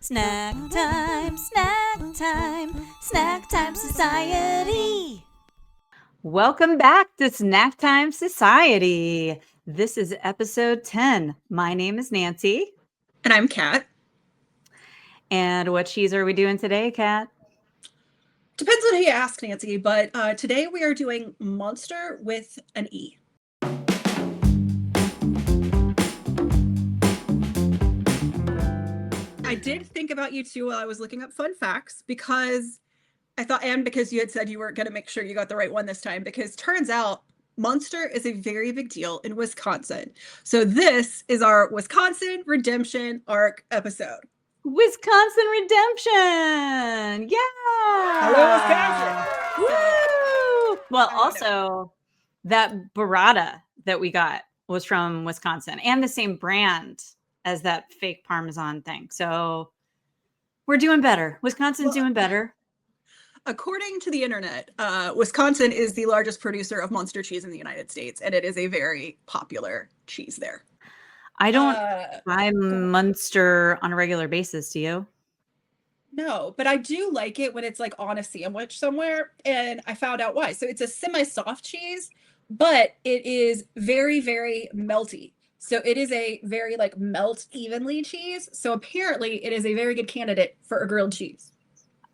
Snack time, snack time, snack time society. Welcome back to Snack Time Society. This is episode 10. My name is Nancy. And I'm Kat. And what cheese are we doing today, Kat? Depends on who you ask, Nancy, but today we are doing Munster with an E. I did think about you too while I was looking up fun facts because I thought, and because you had said you weren't going to make sure you got the right one this time, because turns out Munster is a very big deal in Wisconsin. So this is our Wisconsin Redemption Arc episode. Wisconsin Redemption! Yeah! Hello, Wisconsin! Woo! Well, also, that burrata that we got was from Wisconsin and the same brand as that fake Parmesan thing. So we're doing better. Wisconsin's doing better. According to the internet, Wisconsin is the largest producer of Munster cheese in the United States, and it is a very popular cheese there. I don't buy Munster on a regular basis, do you? No, but I do like it when it's like on a sandwich somewhere, and I found out why. So it's a semi-soft cheese, but it is very, very melty. So it is a very like melt evenly cheese. So apparently it is a very good candidate for a grilled cheese.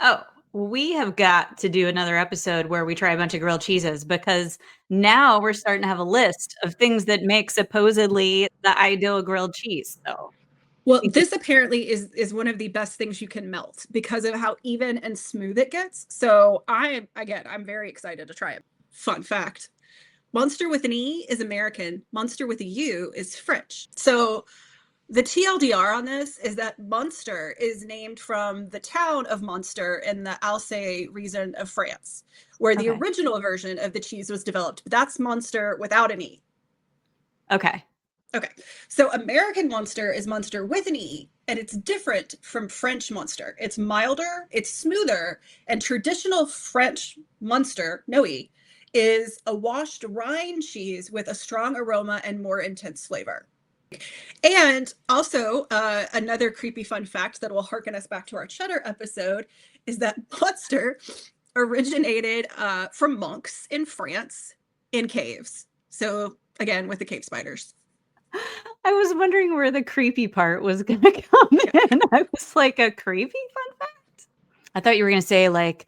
Oh, we have got to do another episode where we try a bunch of grilled cheeses, because now we're starting to have a list of things that make supposedly the ideal grilled cheese. So, well, this apparently is one of the best things you can melt because of how even and smooth it gets. So I'm very excited to try it. Fun fact. Munster with an E is American. Munster with a U is French. So the TLDR on this is that Munster is named from the town of Munster in the Alsace region of France, where the original version of the cheese was developed. But that's Munster without an E. Okay. So American Munster is Munster with an E, and it's different from French Munster. It's milder, it's smoother, and traditional French Munster, no E, is a washed rind cheese with a strong aroma and more intense flavor. And also, another creepy fun fact that will harken us back to our cheddar episode is that Munster originated from monks in France in caves. So again, with the cave spiders. I was wondering where the creepy part was going to come in. I was like, a creepy fun fact? I thought you were going to say like,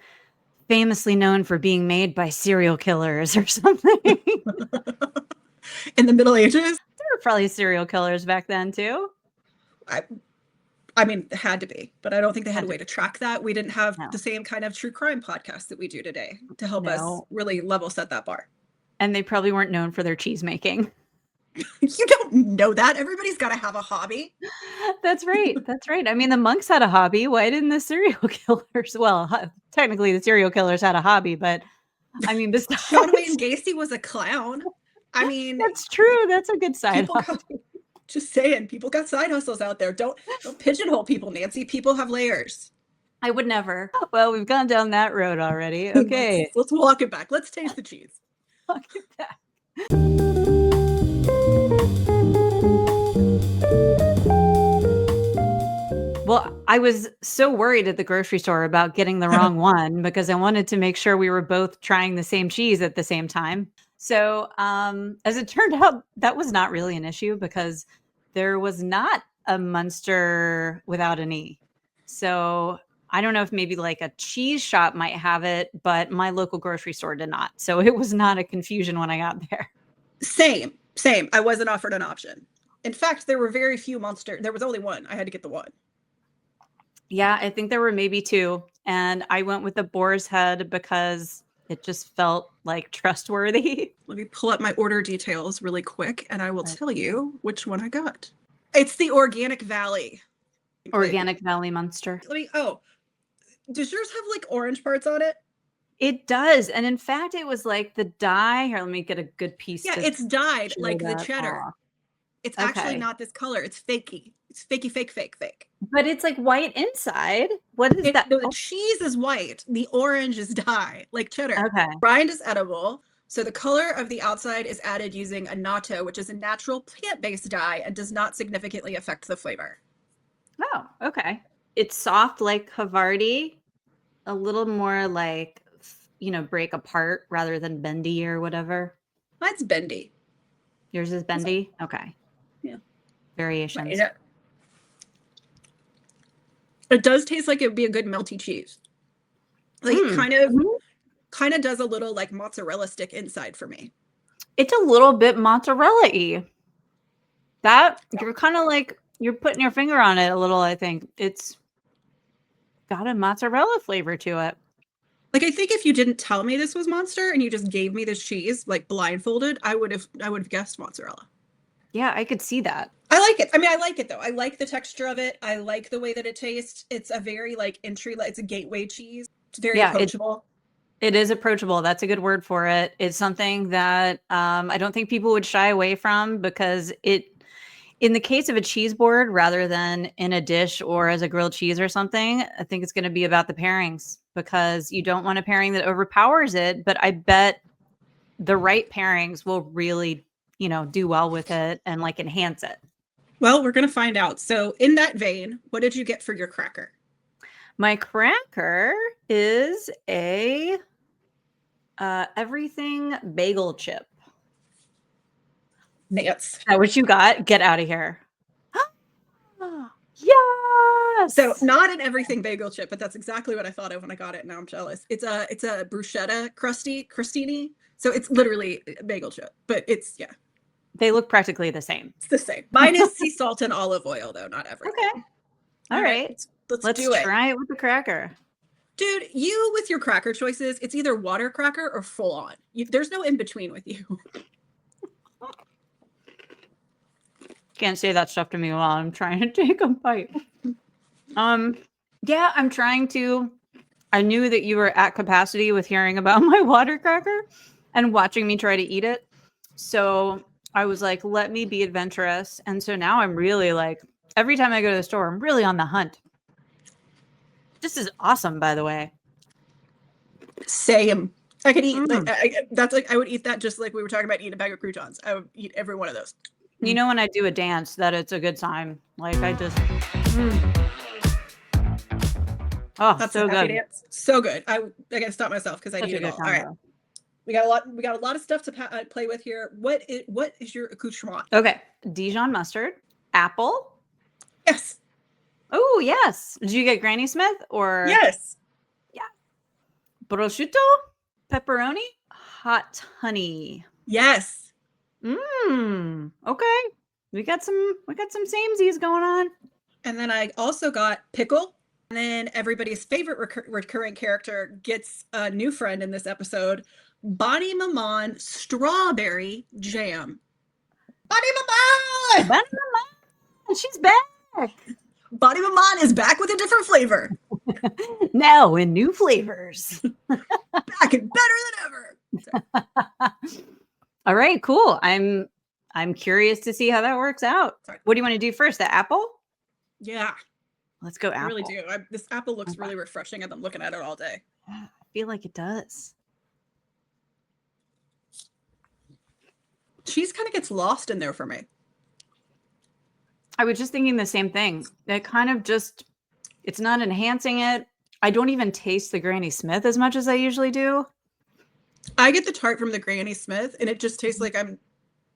famously known for being made by serial killers or something. In the Middle Ages? There were probably serial killers back then too. I mean, it had to be, but I don't think they had a way to track that. We didn't have the same kind of true crime podcast that we do today to help us really level set that bar. And they probably weren't known for their cheese making. You don't know that. Everybody's got to have a hobby. That's right. That's right. I mean, the monks had a hobby. Why didn't the serial killers? Well, technically the serial killers had a hobby, but I mean, besides... Wayne Gacy was a clown. I mean... That's true. That's a good side hustle. Just saying, people got side hustles out there. Don't pigeonhole people, Nancy. People have layers. I would never. Well, we've gone down that road already. Okay. Let's walk it back. Let's taste the cheese. Walk it back. Well, I was so worried at the grocery store about getting the wrong one because I wanted to make sure we were both trying the same cheese at the same time. So as it turned out, that was not really an issue because there was not a Munster without an E. So I don't know if maybe like a cheese shop might have it, but my local grocery store did not. So it was not a confusion when I got there. Same. I wasn't offered an option. In fact, there were very few Munster. There was only one. I had to get the one. Yeah, I think there were maybe two. And I went with the boar's head because it just felt like trustworthy. Let me pull up my order details really quick and I will tell you which one I got. It's the Organic Valley. Organic Valley Munster. Does yours have like orange parts on it? It does. And in fact, it was like the dye. Here, let me get a good piece. Yeah, it's dyed like the cheddar. Off. It's actually not this color. It's fakey. It's fakey, fake. But it's like white inside. What is that? The cheese is white. The orange is dye, like cheddar. Okay. Rind is edible. So the color of the outside is added using annatto, which is a natural plant-based dye and does not significantly affect the flavor. Oh, okay. It's soft like Havarti, a little more like, break apart rather than bendy or whatever. Mine's bendy. Yours is bendy? Okay. Yeah. Variations. It does taste like it would be a good melty cheese. Like it kind of does a little like mozzarella stick inside for me. It's a little bit mozzarella-y. That you're kind of like you're putting your finger on it a little, I think. It's got a mozzarella flavor to it. Like I think if you didn't tell me this was Munster and you just gave me this cheese like blindfolded, I would have guessed mozzarella. Yeah, I could see that. I like it. I mean, I like it though. I like the texture of it. I like the way that it tastes. It's a very like it's a gateway cheese. It's very approachable. It is approachable. That's a good word for it. It's something that I don't think people would shy away from because in the case of a cheese board, rather than in a dish or as a grilled cheese or something, I think it's going to be about the pairings because you don't want a pairing that overpowers it. But I bet the right pairings will really, do well with it and like enhance it. Well, we're going to find out. So in that vein, what did you get for your cracker? My cracker is a everything bagel chip. Nance. Is that what you got? Get out of here. Yes. So not an everything bagel chip, but that's exactly what I thought of when I got it. Now I'm jealous. It's a bruschetta crostini. So it's literally a bagel chip, but it's They look practically the same. It's the same. Mine is sea salt and olive oil though, not everything. Okay. All right. Let's do it. Try it with the cracker. Dude, you with your cracker choices, it's either water cracker or full on. There's no in between with you. Can't say that stuff to me while I'm trying to take a bite. Yeah, I'm trying to. I knew that you were at capacity with hearing about my water cracker and watching me try to eat it. So I was like, let me be adventurous. And so now I'm really like, every time I go to the store, I'm really on the hunt. This is awesome, by the way. Same. I could eat I would eat that just like we were talking about eating a bag of croutons. I would eat every one of those. You know when I do a dance that it's a good time. Like I just Oh, that's so good. Dance. So good. I gotta stop myself because I need it all. All right. We got a lot of stuff to play with here. What is your accoutrement? Okay. Dijon mustard, apple. Yes. Oh, yes. Did you get Granny Smith or? Yes. Yeah. Prosciutto, pepperoni, hot honey. Yes. Okay. We got some samesies going on. And then I also got pickle. And then everybody's favorite recurring character gets a new friend in this episode, Bonnie Maman strawberry jam. Bonnie Maman! Bonnie Maman! She's back! Bonnie Maman is back with a different flavor. Now in new flavors. Back and better than ever. All right, cool. I'm curious to see how that works out. Sorry. What do you want to do first? The apple? Yeah. Let's go apple. I really do. This apple looks really refreshing. I've been looking at it all day. I feel like it does. Cheese kind of gets lost in there for me. I was just thinking the same thing. It kind of it's not enhancing it. I don't even taste the Granny Smith as much as I usually do. I get the tart from the Granny Smith and it just tastes like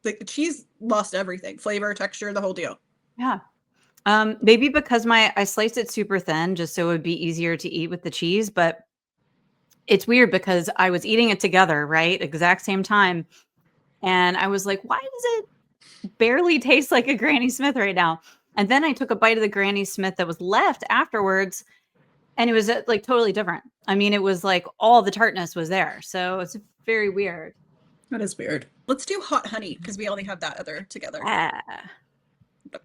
the cheese lost everything. Flavor, texture, the whole deal. Yeah. Maybe because I sliced it super thin just so it would be easier to eat with the cheese, but it's weird because I was eating it together, right? Exact same time. And I was like, why does it barely taste like a Granny Smith right now? And then I took a bite of the Granny Smith that was left afterwards and it was like totally different. I mean, it was like all the tartness was there. So it's very weird. That is weird. Let's do hot honey because we only have that other together.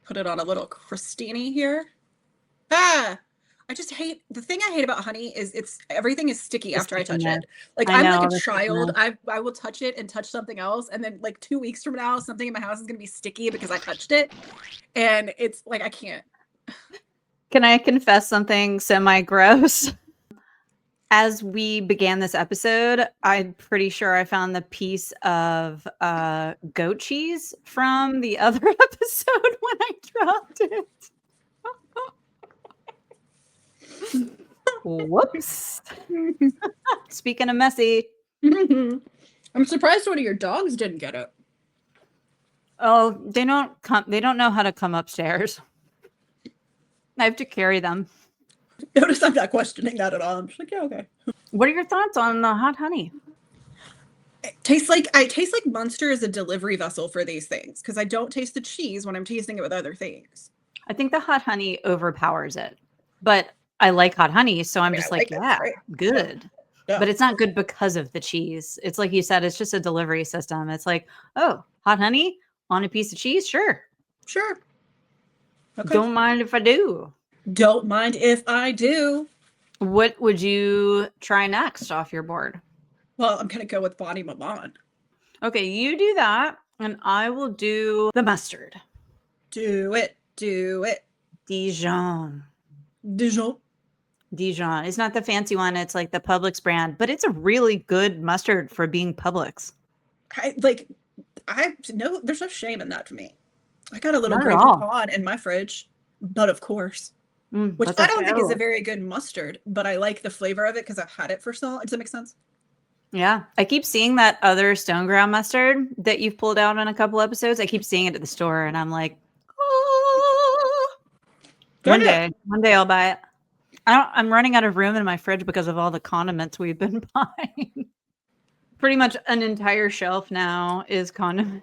Put it on a little crostini here. I just hate the thing I hate about honey is everything is sticky after I touch it. Like I'm like a child. I will touch it and touch something else, and then like 2 weeks from now, something in my house is gonna be sticky because I touched it, and it's like I can't. Can I confess something semi-gross? As we began this episode, I'm pretty sure I found the piece of goat cheese from the other episode when I dropped it. Whoops. Speaking of messy. I'm surprised one of your dogs didn't get it. Oh, they don't know how to come upstairs. I have to carry them. Notice I'm not questioning that at all. I'm just like, yeah, okay. What are your thoughts on the hot honey? I taste like Munster is a delivery vessel for these things because I don't taste the cheese when I'm tasting it with other things. I think the hot honey overpowers it, but I like hot honey, so I'm just like, yeah, good. Yeah. But it's not good because of the cheese. It's like you said, it's just a delivery system. It's like, oh, hot honey on a piece of cheese? Sure. Okay. Don't mind if I do. Don't mind if I do. What would you try next off your board? Well, I'm going to go with Bonnie Maman. Okay, you do that, and I will do the mustard. Do it. Dijon. Dijon. It's not the fancy one. It's like the Publix brand, but it's a really good mustard for being Publix. There's no shame in that to me. I got a little Grey Poupon in my fridge, but of course, which I don't think is a very good mustard, but I like the flavor of it because I've had it for so long. Does that make sense? Yeah. I keep seeing that other stone ground mustard that you've pulled out on a couple episodes. I keep seeing it at the store and I'm like, oh. One day I'll buy it. I'm running out of room in my fridge because of all the condiments we've been buying. Pretty much an entire shelf now is condiment.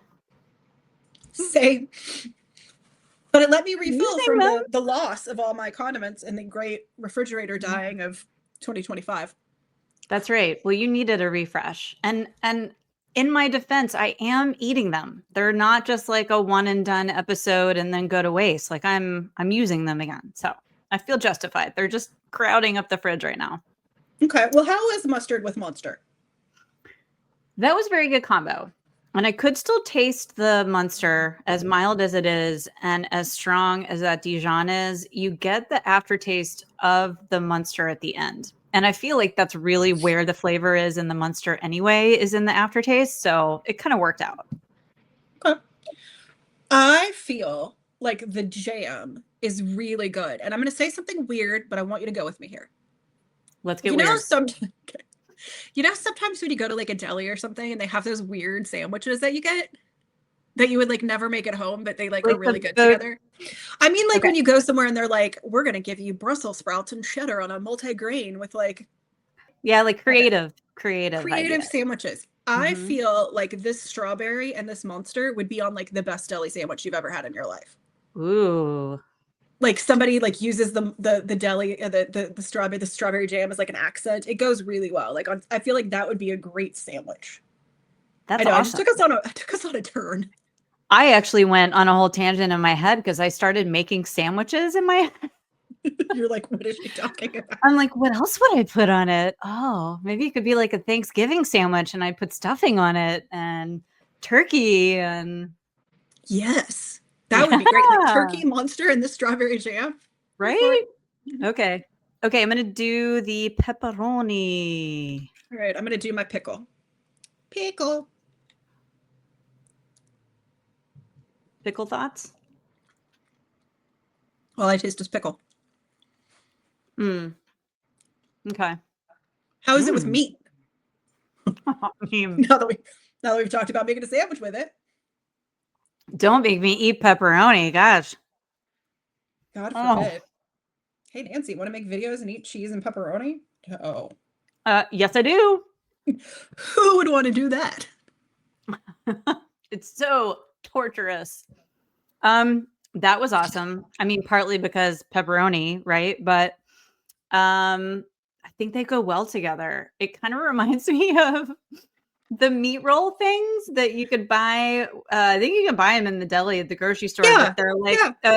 Same. But it let me refill from the loss of all my condiments and the great refrigerator dying of 2025. That's right. Well, you needed a refresh. And in my defense, I am eating them. They're not just like a one and done episode and then go to waste. Like I'm using them again. So I feel justified. They're just crowding up the fridge right now. Okay. Well, how is mustard with Munster? That was a very good combo. And I could still taste the Munster, as mild as it is and as strong as that Dijon is. You get the aftertaste of the Munster at the end. And I feel like that's really where the flavor is in the Munster anyway, is in the aftertaste. So it kind of worked out. Okay. I feel like the jam is really good. And I'm going to say something weird, but I want you to go with me here. Let's get weird. Sometimes when you go to like a deli or something and they have those weird sandwiches that you get that you would like never make at home, but they like are really good together. I mean, like when you go somewhere and they're like, we're going to give you Brussels sprouts and cheddar on a multi-grain with like. Yeah, like creative sandwiches. I feel like this strawberry and this Munster would be on like the best deli sandwich you've ever had in your life. Ooh. Like somebody like uses the deli, the strawberry jam as like an accent. It goes really well. Like I feel like that would be a great sandwich. That's awesome. I just took us on a turn. I actually went on a whole tangent in my head because I started making sandwiches in my head. You're like, what is she talking about? I'm like, what else would I put on it? Oh, maybe it could be like a Thanksgiving sandwich and I put stuffing on it and turkey and. Yes. That would be great. Like turkey, Munster, and the strawberry jam. Right? Okay. I'm going to do the pepperoni. All right. I'm going to do my pickle. Pickle thoughts? All I taste is pickle. Okay. How is it with meat? Now that we've talked about making a sandwich with it. Don't make me eat pepperoni. Gosh. God forbid. Hey, Nancy, want to make videos and eat cheese and pepperoni? Oh. Yes, I do. Who would want to do that? It's so torturous. That was awesome. I mean, partly because pepperoni, right? But I think they go well together. It kind of reminds me of the meat roll things that you could buy. I think you can buy them in the deli at the grocery store. Yeah, but they're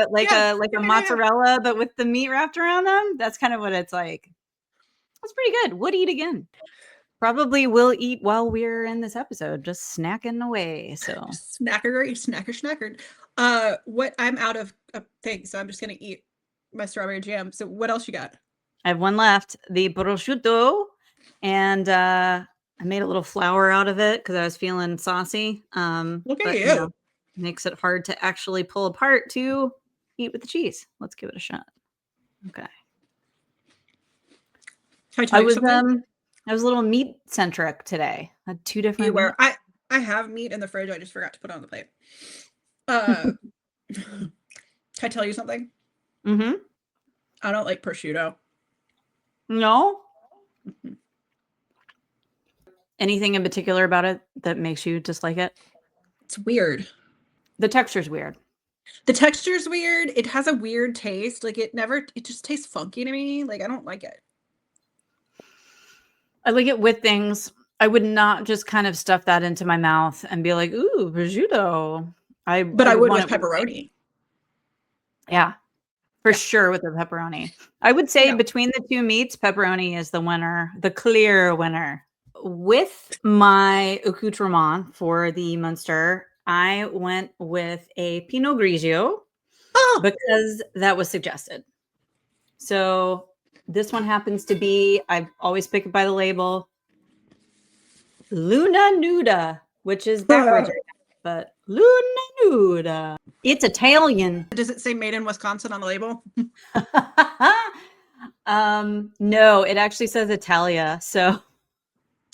like a mozzarella, but with the meat wrapped around them. That's kind of what it's like. That's pretty good. Would eat again. Probably will eat while we're in this episode, just snacking away. So snacker. What I'm out of things, so I'm just gonna eat my strawberry jam. So what else you got? I have one left, the prosciutto, and I made a little flour out of it because I was feeling saucy. Look at you. Makes it hard to actually pull apart to eat with the cheese. Let's give it a shot. Okay. Can I tell you something? I was a little meat centric today. I had 2 different You were. meats. I have meat in the fridge. I just forgot to put it on the plate. Uh, can I tell you something? Mm-hmm. I don't like prosciutto. No? Mhm. Anything in particular about it that makes you dislike it? It's weird. The texture's weird. The texture's weird. It has a weird taste. Like it just tastes funky to me. Like I don't like it. I like it with things. I would not just kind of stuff that into my mouth and be like, "Ooh, prosciutto." But I I would would want with it with things. pepperoni. Yeah, for Yeah. sure with the pepperoni. I would say No. between the 2 meats, pepperoni is the winner, the clear winner. With my accoutrement for the Munster, I went with a Pinot Grigio Oh, because that was suggested. So this one happens to be, I always pick it by the label, Luna Nuda, which is backwards, but Luna Nuda. It's Italian. does it say made in Wisconsin on the label? No, it actually says Italia. So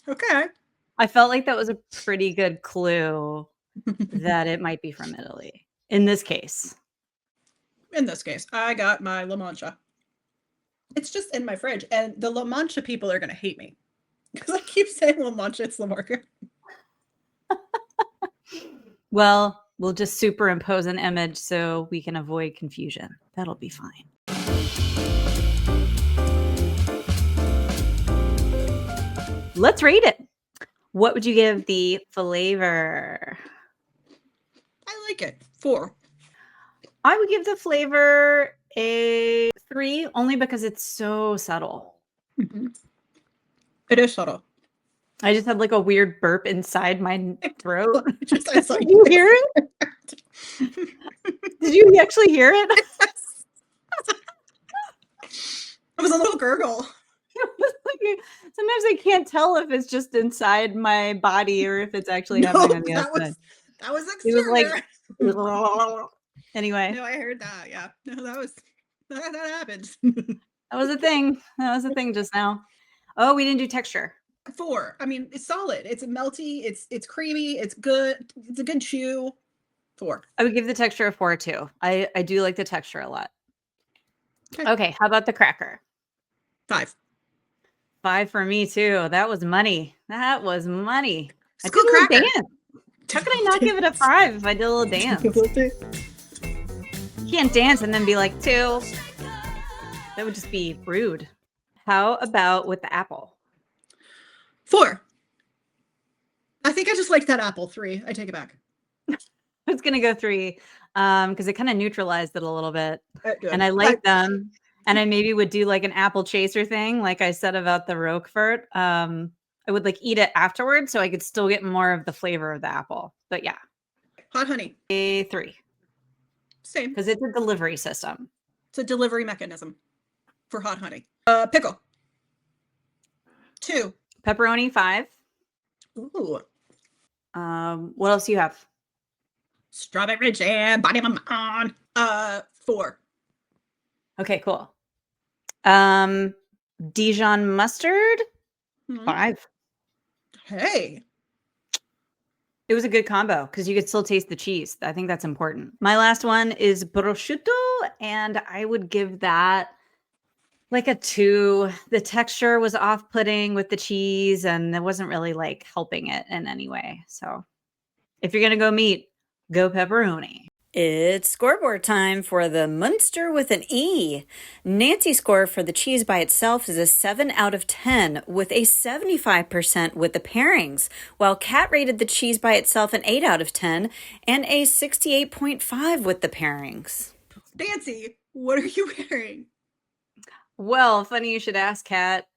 Okay. I felt like that was a pretty good clue that it might be from Italy in this case. In this case, I got my La Mancha. It's just in my fridge, and the La Mancha people are gonna hate me because I keep saying La Mancha. It's La Marca. Well, we'll just superimpose an image so we can avoid confusion. That'll be fine. Let's rate it. What would you give the flavor? I like it. 4. I would give the flavor a 3 only because it's so subtle. Mhm. It is subtle. I just had like a weird burp inside my throat. Just I saw Did you hear it? Did you actually hear it? It was a little gurgle. Sometimes I can't tell if it's just inside my body or if it's actually happening on the outside. That was It was exterior. like anyway. No, I heard that. Yeah. No, that happened. That was a thing. That was a thing just now. Oh, we didn't do texture. 4. I mean, it's solid. It's melty. It's creamy. It's good. It's a good chew. 4. I would give the texture a 4 too. I do like the texture a lot. Okay. Okay, how about the cracker? 5. 5 for me too. That was money. That was money. I did School a little cracker. dance. How could I not give it a 5 if I did a little dance? You can't dance and then be like 2. That would just be rude. How about with the apple? 4. I think I just liked that apple. 3. I take it back. I was gonna go 3 because it kind of neutralized it a little bit. Good. And I like them. And I maybe would do like an apple chaser thing, like I said about the Roquefort. I would like eat it afterwards so I could still get more of the flavor of the apple. But yeah, Hot honey. a 3 Same. because it's a delivery system. It's a delivery mechanism for hot honey. Pickle. 2. Pepperoni 5. Ooh. What else do you have? Strawberry jam. Body of my on. 4. Okay, cool. Dijon mustard 5. Hey. It was a good combo because you could still taste the cheese. I think that's important. My last one is prosciutto, and I would give that like a 2. The texture was off-putting with the cheese, and it wasn't really like helping it in any way. So if you're gonna go meat, go pepperoni. It's scoreboard time for the Munster with an E. Nancy's score for the cheese by itself is a 7 out of 10 with a 75% with the pairings, while Kat rated the cheese by itself an 8 out of 10 and a 68.5 with the pairings. Nancy, what are you wearing? Well, funny you should ask, Kat.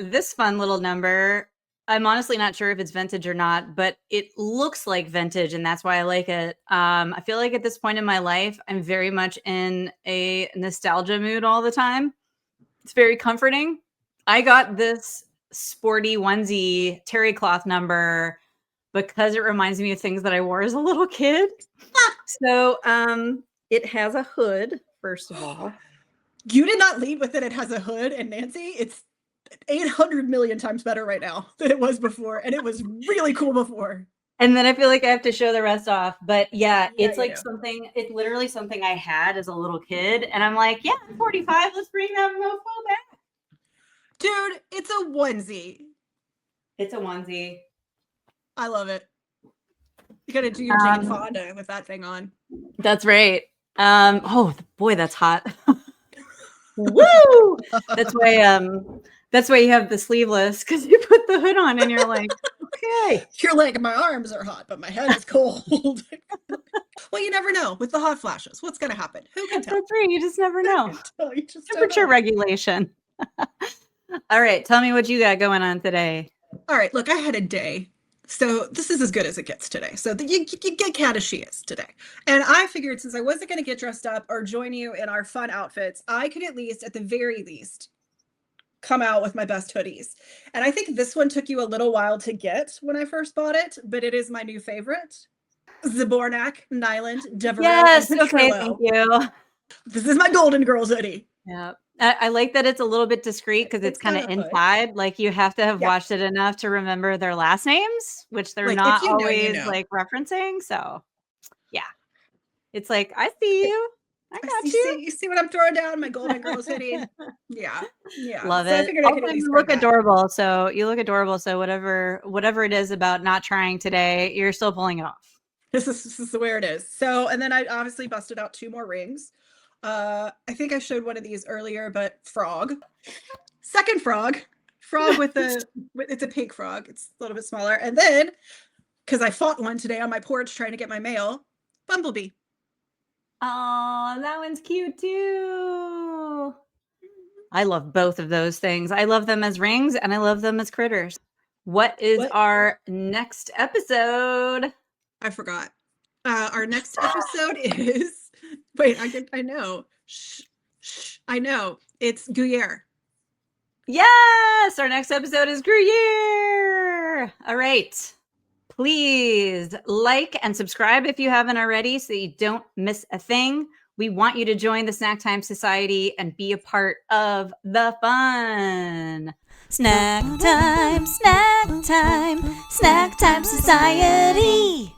This fun little number, I'm honestly not sure if it's vintage or not, but it looks like vintage, and that's why I like it. I feel like at this point in my life, I'm very much in a nostalgia mood all the time. It's very comforting. I got this sporty onesie terry cloth number because it reminds me of things that I wore as a little kid. So it has a hood, first of all. You did not lead with it. It has a hood, and Nancy, 800 million times better right now than it was before. And it was really cool before. And then I feel like I have to show the rest off. But yeah, Yeah, it's like something, it's literally something I had as a little kid. And I'm like, yeah, I'm 45. Let's bring that mofo back. Dude, it's a onesie. It's a onesie. I love it. You gotta do your Jane Fonda with that thing on. That's right. Oh boy, that's hot. Woo! That's why you have the sleeveless, because you put the hood on and you're like, okay. You're like, my arms are hot, but my head is cold. Well, you never know with the hot flashes. What's gonna happen? Who can tell? That's right. You just never know. You just Temperature regulation. All right, tell me what you got going on today. All right, look, I had a day. So this is as good as it gets today. So you get cat as she is today. And I figured since I wasn't going to get dressed up or join you in our fun outfits, I could at the very least, come out with my best hoodies. And I think this one took you a little while to get when I first bought it, but it is my new favorite. Zabornak, Nyland, Devereaux, yes, okay, thank you. This is my Golden Girls hoodie. Yeah. I like that it's a little bit discreet because it's kind of inside. Like you have to have watched it enough to remember their last names, which they're not always like referencing. So yeah, it's like, I see you. I got you. You see what I'm throwing down? My Golden Girls hoodie. Yeah. Love it. You look adorable. So you look adorable. So whatever it is about not trying today, you're still pulling it off. This is where it is. So, and then I obviously busted out 2 more rings. I think I showed one of these earlier, but frog. Second frog with it's a pink frog. It's a little bit smaller. And then, because I fought one today on my porch trying to get my mail, bumblebee. Oh, that one's cute too. I love both of those things. I love them as rings and I love them as critters. What is our next episode? I forgot. Our next episode is... Wait, I know. I know. It's Gruyere. Yes! Our next episode is Gruyere. All right. Please like and subscribe if you haven't already so you don't miss a thing. We want you to join the Snack Time Society and be a part of the fun. Snack time, snack time, snack time society.